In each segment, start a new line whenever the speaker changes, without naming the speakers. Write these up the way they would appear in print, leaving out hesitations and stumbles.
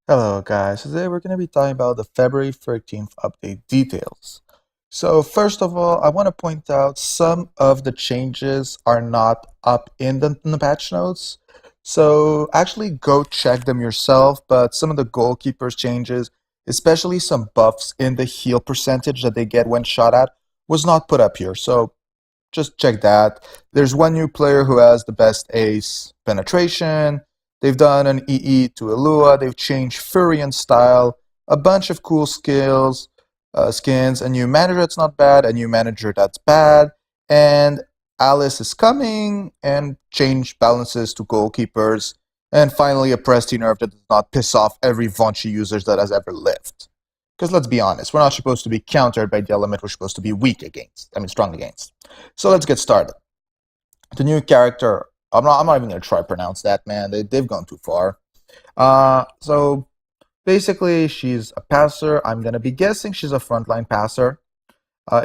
Hello guys, today we're going to be talking about the February 13th update details. So first of all, I want to point out some of the changes are not up in the patch notes. So actually go check them yourself, but some of the goalkeepers changes, especially some buffs in the heal percentage that they get when shot at, was not put up here. So just check that. There's one new player who has the best ace penetration. They've done an EE to Elua. They've changed Furion style, a bunch of cool skins, a new manager that's not bad, a new manager that's bad, and Alice is coming, and change balances to goalkeepers, and finally a Presti nerf that does not piss off every Vonchi user that has ever lived. Because let's be honest, we're not supposed to be countered by the element we're supposed to be strong against. So let's get started. The new character, I'm not even going to try to pronounce that, man. They've gone too far. So basically, she's a passer. I'm going to be guessing she's a frontline passer.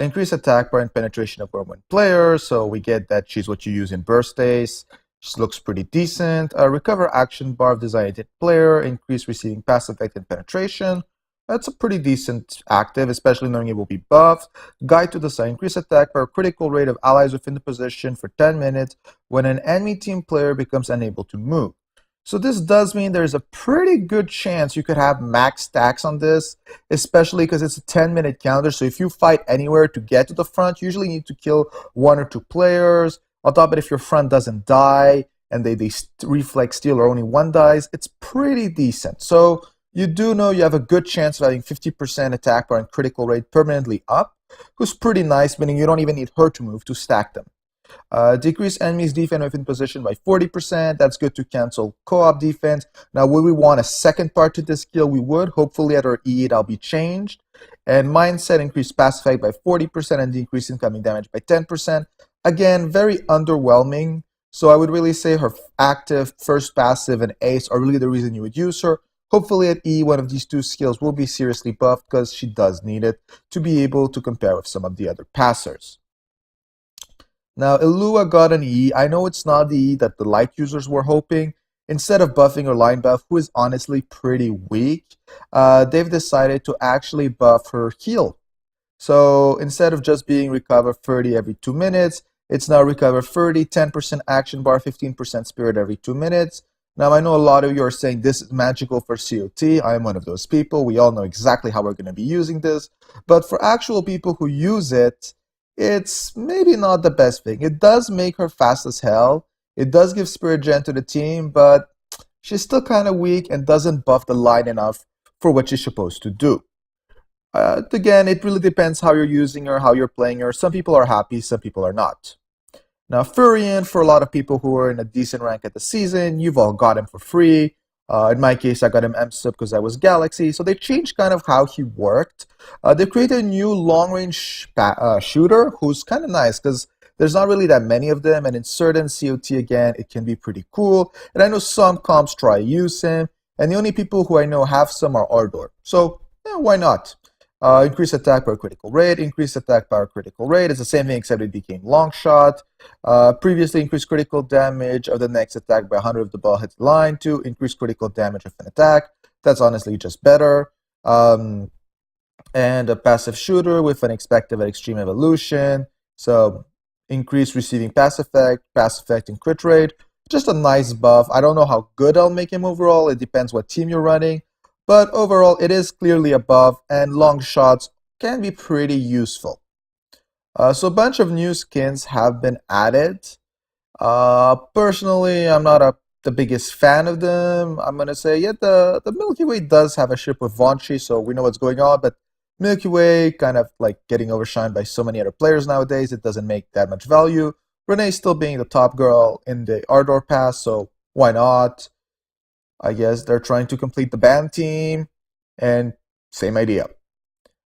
Increase attack bar and penetration of whirlwind players. So we get that she's what you use in burst days. She looks pretty decent. Recover action bar of designated player. Increase receiving pass effect and penetration. That's a pretty decent active, especially knowing it will be buffed. Guide to the side. Increase attack per critical rate of allies within the position for 10 minutes when an enemy team player becomes unable to move. So this does mean there's a pretty good chance you could have max stacks on this, especially because it's a 10-minute counter. So if you fight anywhere to get to the front, you usually need to kill one or two players. On top of it, if your front doesn't die and they reflex steal or only one dies, it's pretty decent. So you do know you have a good chance of having 50% attack bar and critical rate permanently up, who's pretty nice, meaning you don't even need her to move to stack them. Decrease enemies' defense within position by 40%. That's good to cancel co-op defense. Now, would we want a second part to this skill? We would. Hopefully at our E, that'll be changed. And mindset, increase pass effect by 40% and decrease incoming damage by 10%. Again, very underwhelming. So I would really say her active, first passive, and ace are really the reason you would use her. Hopefully at E, one of these two skills will be seriously buffed because she does need it to be able to compare with some of the other passers. Now, Ilua got an E. I know it's not the E that the light users were hoping. Instead of buffing her line buff, who is honestly pretty weak, they've decided to actually buff her heal. So instead of just being recover 30 every 2 minutes, it's now recover 30, 10% action bar, 15% spirit every 2 minutes. Now, I know a lot of you are saying this is magical for COT. I am one of those people. We all know exactly how we're going to be using this. But for actual people who use it, it's maybe not the best thing. It does make her fast as hell. It does give Spirit Gen to the team, but she's still kind of weak and doesn't buff the line enough for what she's supposed to do. Again, it really depends how you're using her, how you're playing her. Some people are happy, some people are not. Now, Furion, for a lot of people who are in a decent rank at the season, you've all got him for free. In my case, I got him M-Sub because I was Galaxy. So they changed kind of how he worked. They created a new long-range shooter who's kind of nice because there's not really that many of them. And in certain COT, again, it can be pretty cool. And I know some comps try to use him. And the only people who I know have some are Ardor. So, yeah, why not? Increase attack power critical rate. Increase attack power critical rate. It's the same thing except it became long shot. Previously increased critical damage of the next attack by 100 if the ball hits the line. To increase critical damage of an attack. That's honestly just better. And a passive shooter with an expected at extreme evolution. So increase receiving pass effect and crit rate. Just a nice buff. I don't know how good I'll make him overall. It depends what team you're running. But overall, it is clearly above, and long shots can be pretty useful. So a bunch of new skins have been added. Personally, I'm not the biggest fan of them. I'm going to say, yeah, the Milky Way does have a ship with Vonchi, so we know what's going on, but Milky Way kind of like getting overshined by so many other players nowadays, it doesn't make that much value. Renee still being the top girl in the Ardor Pass, so why not? I guess they're trying to complete the band team, and same idea.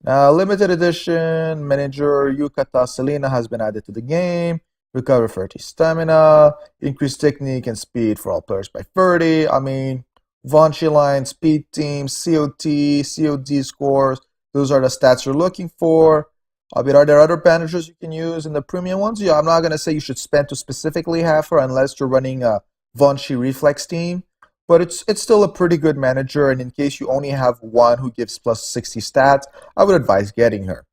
Now, limited edition manager Yukata Selena has been added to the game. Recover 30 stamina, increase technique and speed for all players by 30. I mean, Vonchi line, speed team, COT, COD scores. Those are the stats you're looking for. Are there other managers you can use in the premium ones? Yeah, I'm not going to say you should spend to specifically have her unless you're running a Vonchi reflex team. but it's still a pretty good manager, and in case you only have one who gives plus 60 stats, I would advise getting her.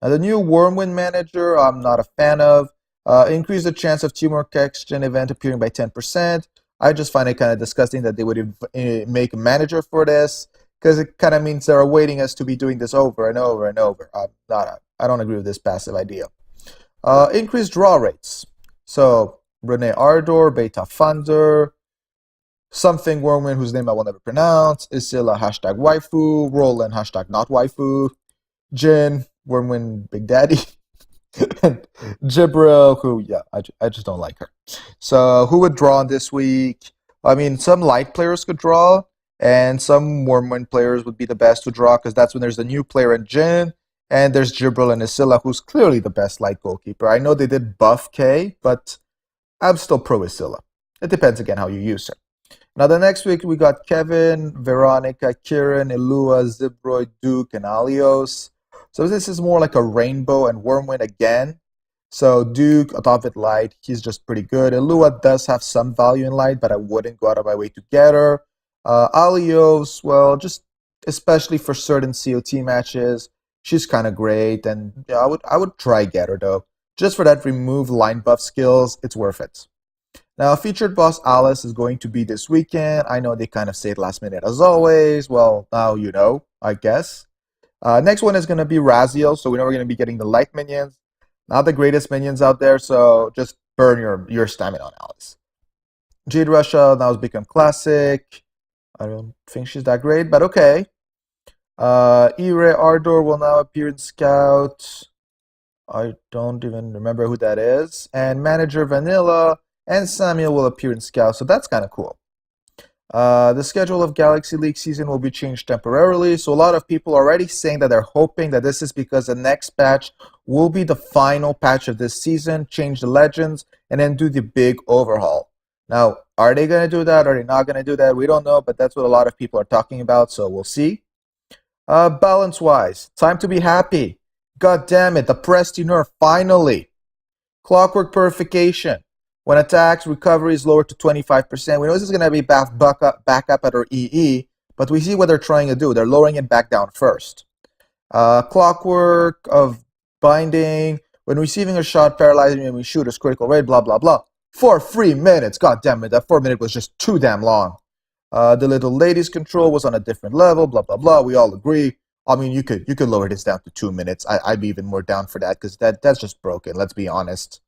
Now, the new Wormwind manager, I'm not a fan of. Increase the chance of Teamwork Action event appearing by 10%. I just find it kind of disgusting that they would make a manager for this, because it kind of means they're awaiting us to be doing this over and over and over. I don't agree with this passive idea. Increased draw rates. So, Rene Ardor, Beta Thunder, something Wormwind whose name I will never pronounce, ISSILA hashtag waifu, Roland hashtag not waifu, Jin, Wormwind Big Daddy, and Jibril, who, yeah, I just don't like her. So, who would draw this week? I mean, some light players could draw, and some Wormwind players would be the best to draw, because that's when there's the new player in Jin, and there's Jibril and ISSILA, who's clearly the best light goalkeeper. I know they did buff K, but I'm still pro ISSILA. It depends again how you use it. Now, the next week we got Kevin, Veronica, Kieran, Ilua, Zibroid, Duke, and Alios. So this is more like a Rainbow and Wormwind again. So Duke, atop it light, he's just pretty good. Ilua does have some value in light, but I wouldn't go out of my way to get her. Alios, well, just especially for certain COT matches, she's kind of great, and yeah, I would try get her though. Just for that remove line buff skills, it's worth it. Now, featured boss Alice is going to be this weekend. I know they kind of say it last minute as always. Well, now you know, I guess. Next one is going to be Raziel, so we know we're going to be getting the light minions. Not the greatest minions out there, so just burn your stamina on Alice. Jade Russia now has become classic. I don't think she's that great, but okay. Ire Ardor will now appear in Scout. I don't even remember who that is. And Manager Vanilla and Samuel will appear in Scout, so that's kind of cool. The schedule of Galaxy League season will be changed temporarily, so a lot of people are already saying that they're hoping that this is because the next patch will be the final patch of this season, change the legends, and then do the big overhaul. Now, are they going to do that? Are they not going to do that? We don't know, but that's what a lot of people are talking about, so we'll see. Balance-wise, time to be happy. God damn it, the Presti nerf, finally. Clockwork Purification. When attacks, recovery is lowered to 25%. We know this is going to be back up at our EE, but we see what they're trying to do. They're lowering it back down first. Clockwork of Binding. When receiving a shot, paralyzing when we shoot is critical rate, blah, blah, blah. For 3 minutes. God damn it, that 4 minute was just too damn long. The little lady's control was on a different level, blah, blah, blah. We all agree. I mean, you could lower this down to 2 minutes. I'd be even more down for that, because that's just broken, let's be honest.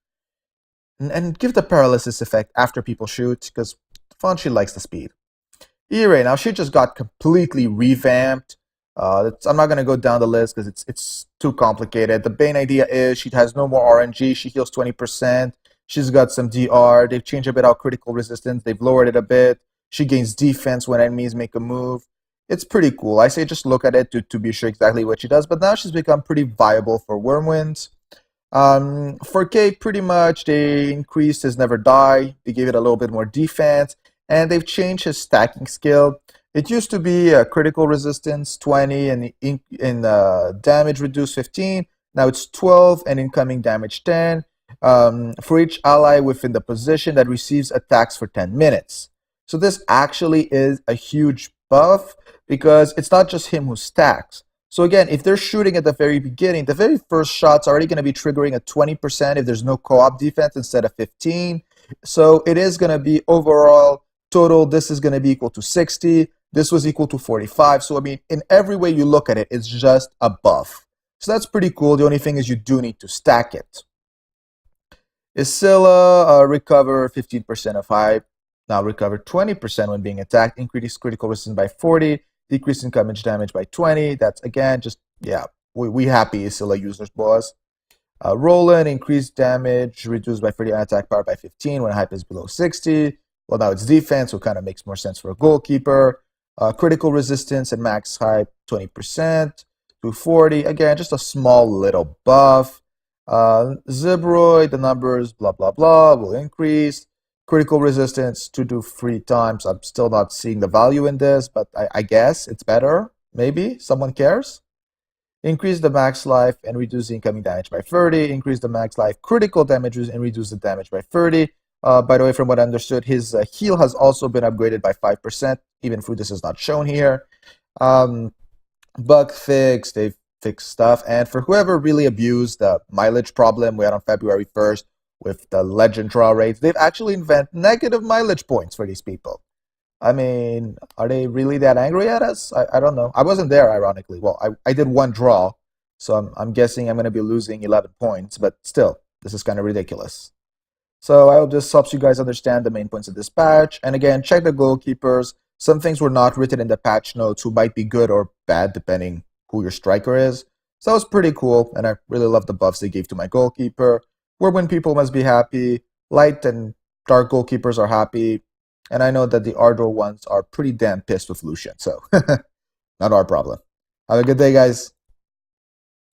And give the paralysis effect after people shoot, because Fonchi likes the speed. Ire, now she just got completely revamped. I'm not going to go down the list because it's too complicated. The main idea is she has no more RNG. She heals 20%. She's got some DR. They've changed a bit out critical resistance. They've lowered it a bit. She gains defense when enemies make a move. It's pretty cool. I say just look at it to be sure exactly what she does. But now she's become pretty viable for Wormwind. For Kate, pretty much they increased his Never Die. They gave it a little bit more defense. And they've changed his stacking skill. It used to be critical resistance 20 and damage reduced 15. Now it's 12 and incoming damage 10 for each ally within the position that receives attacks for 10 minutes. So this actually is a huge buff because it's not just him who stacks. So again, if they're shooting at the very beginning, the very first shot's already going to be triggering at 20% if there's no co-op defense instead of 15. So it is going to be overall total, this is going to be equal to 60. This was equal to 45. So I mean, in every way you look at it, it's just a buff. So that's pretty cool. The only thing is you do need to stack it. ISSILA, recover 15% of hype. Now recover 20% when being attacked. Increase critical resistance by 40. Decrease incoming damage by 20. That's again just, yeah, we happy ISSILA users, boss. Roland, increased damage, reduced by 30 attack power by 15 when hype is below 60. Well, now it's defense, so it kind of makes more sense for a goalkeeper. Critical resistance and max hype 20% to 40. Again, just a small little buff. Zibroid, the numbers, blah, blah, blah, will increase. Critical resistance to do 3 times. I'm still not seeing the value in this, but I guess it's better. Maybe someone cares. Increase the max life and reduce the incoming damage by 30. Increase the max life critical damages and reduce the damage by 30. By the way, from what I understood, his heal has also been upgraded by 5%, even if this is not shown here. Um, Bug fix, they've fixed stuff. And for whoever really abused the mileage problem we had on February 1st with the legend draw rates, they've actually invented negative mileage points for these people. I mean, are they really that angry at us? I don't know. I wasn't there, ironically. Well, I did one draw, so I'm guessing I'm going to be losing 11 points, but still, this is kind of ridiculous. So I hope this helps you guys understand the main points of this patch. And again, check the goalkeepers. Some things were not written in the patch notes who might be good or bad depending who your striker is. So that was pretty cool, and I really love the buffs they gave to my goalkeeper. Whirlwind people must be happy. Light and dark goalkeepers are happy. And I know that the Ardor ones are pretty damn pissed with Lucian, so not our problem. Have a good day, guys.